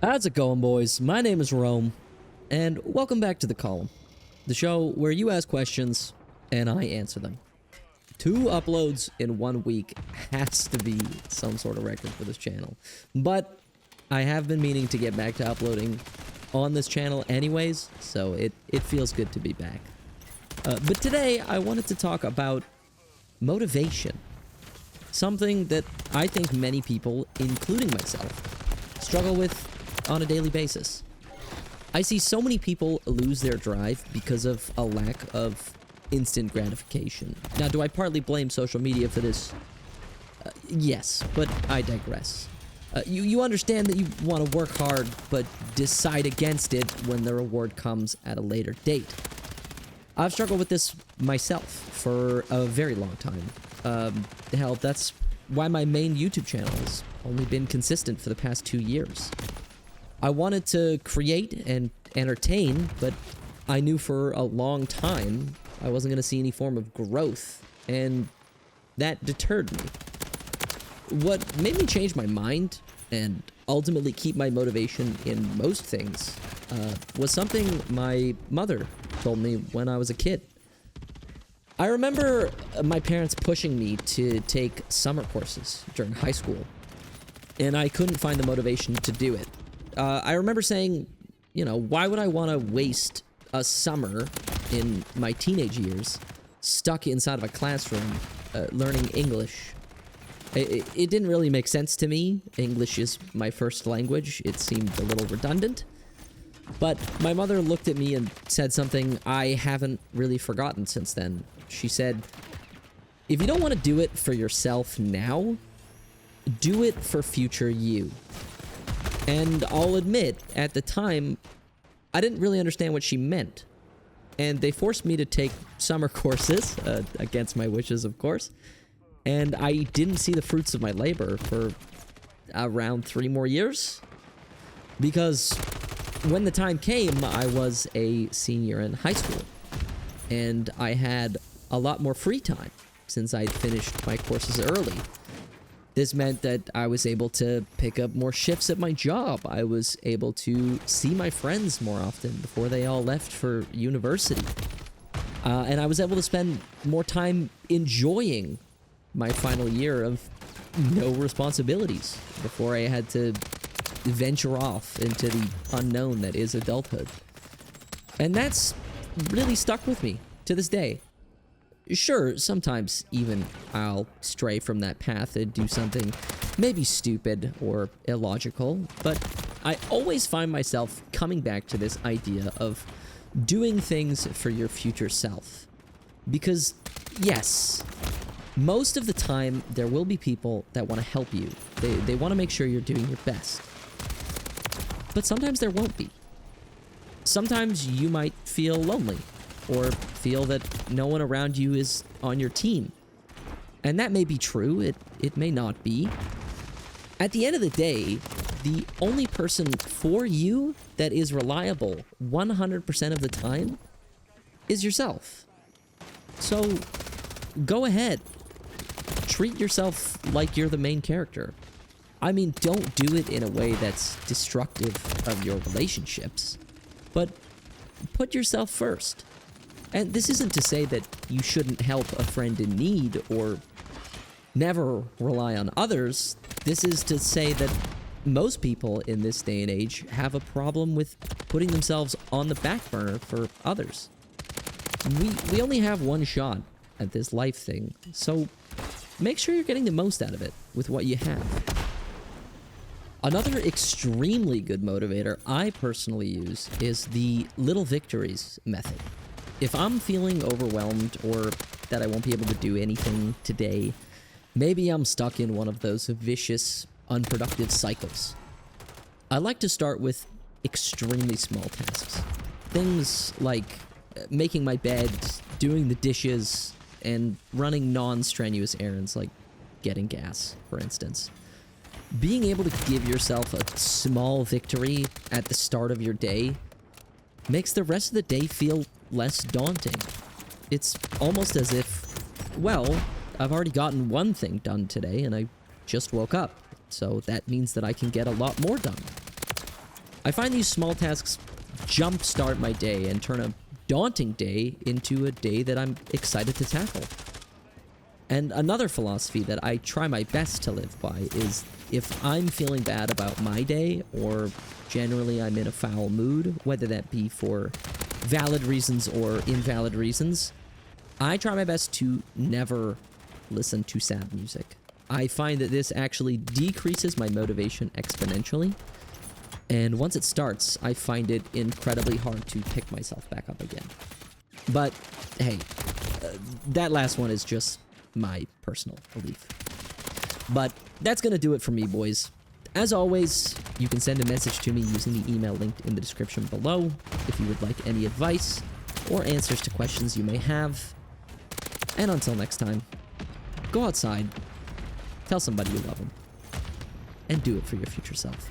How's it going, boys? My name is Rome, and welcome back to the column, the show where you ask questions and I answer them. 2 uploads in 1 week has to be some sort of record for this channel, but I have been meaning to get back to uploading on this channel anyways, so it feels good to be back. But today I wanted to talk about motivation, something that I think many people, including myself, struggle with on a daily basis. I see so many people lose their drive because of a lack of instant gratification. Now, do I partly blame social media for this? Yes, but I digress. You understand that you want to work hard, but decide against it when the reward comes at a later date. I've struggled with this myself for a very long time. Hell, that's why my main YouTube channel has only been consistent for the past 2 years. I wanted to create and entertain, but I knew for a long time I wasn't going to see any form of growth, and that deterred me. What made me change my mind and ultimately keep my motivation in most things was something my mother told me when I was a kid. I remember my parents pushing me to take summer courses during high school, and I couldn't find the motivation to do it. I remember saying, you know, why would I want to waste a summer in my teenage years stuck inside of a classroom learning English? It didn't really make sense to me. English is my first language. It seemed a little redundant. But my mother looked at me and said something I haven't really forgotten since then. She said, if you don't want to do it for yourself now, do it for future you. And I'll admit, at the time, I didn't really understand what she meant. And they forced me to take summer courses, against my wishes, of course. And I didn't see the fruits of my labor for around 3 more years. Because when the time came, I was a senior in high school. And I had a lot more free time since I'd finished my courses early. This meant that I was able to pick up more shifts at my job. I was able to see my friends more often before they all left for university. And I was able to spend more time enjoying my final year of no responsibilities before I had to venture off into the unknown that is adulthood. And that's really stuck with me to this day. Sure, sometimes even I'll stray from that path and do something maybe stupid or illogical, but I always find myself coming back to this idea of doing things for your future self. Because, yes, most of the time there will be people that want to help you. They want to make sure you're doing your best. But sometimes there won't be. Sometimes you might feel lonely, or feel that no one around you is on your team. And that may be true, it may not be. At the end of the day, the only person for you that is reliable 100% of the time is yourself. So, go ahead. Treat yourself like you're the main character. I mean, don't do it in a way that's destructive of your relationships, but put yourself first. And this isn't to say that you shouldn't help a friend in need or never rely on others. This is to say that most people in this day and age have a problem with putting themselves on the back burner for others. We only have one shot at this life thing, so make sure you're getting the most out of it with what you have. Another extremely good motivator I personally use is the little victories method. If I'm feeling overwhelmed or that I won't be able to do anything today, maybe I'm stuck in one of those vicious, unproductive cycles. I like to start with extremely small tasks. Things like making my bed, doing the dishes, and running non-strenuous errands like getting gas, for instance. Being able to give yourself a small victory at the start of your day makes the rest of the day feel less daunting. It's almost as if, well, I've already gotten one thing done today and I just woke up, so that means that I can get a lot more done. I find these small tasks jumpstart my day and turn a daunting day into a day that I'm excited to tackle. And another philosophy that I try my best to live by is if I'm feeling bad about my day, or generally I'm in a foul mood, whether that be for valid reasons or invalid reasons, I try my best to never listen to sad music. I find that this actually decreases my motivation exponentially. And once it starts, I find it incredibly hard to pick myself back up again. But hey, that last one is just my personal belief. But that's gonna do it for me, boys. As always, you can send a message to me using the email linked in the description below if you would like any advice or answers to questions you may have. And until next time, go outside, tell somebody you love them, and do it for your future self.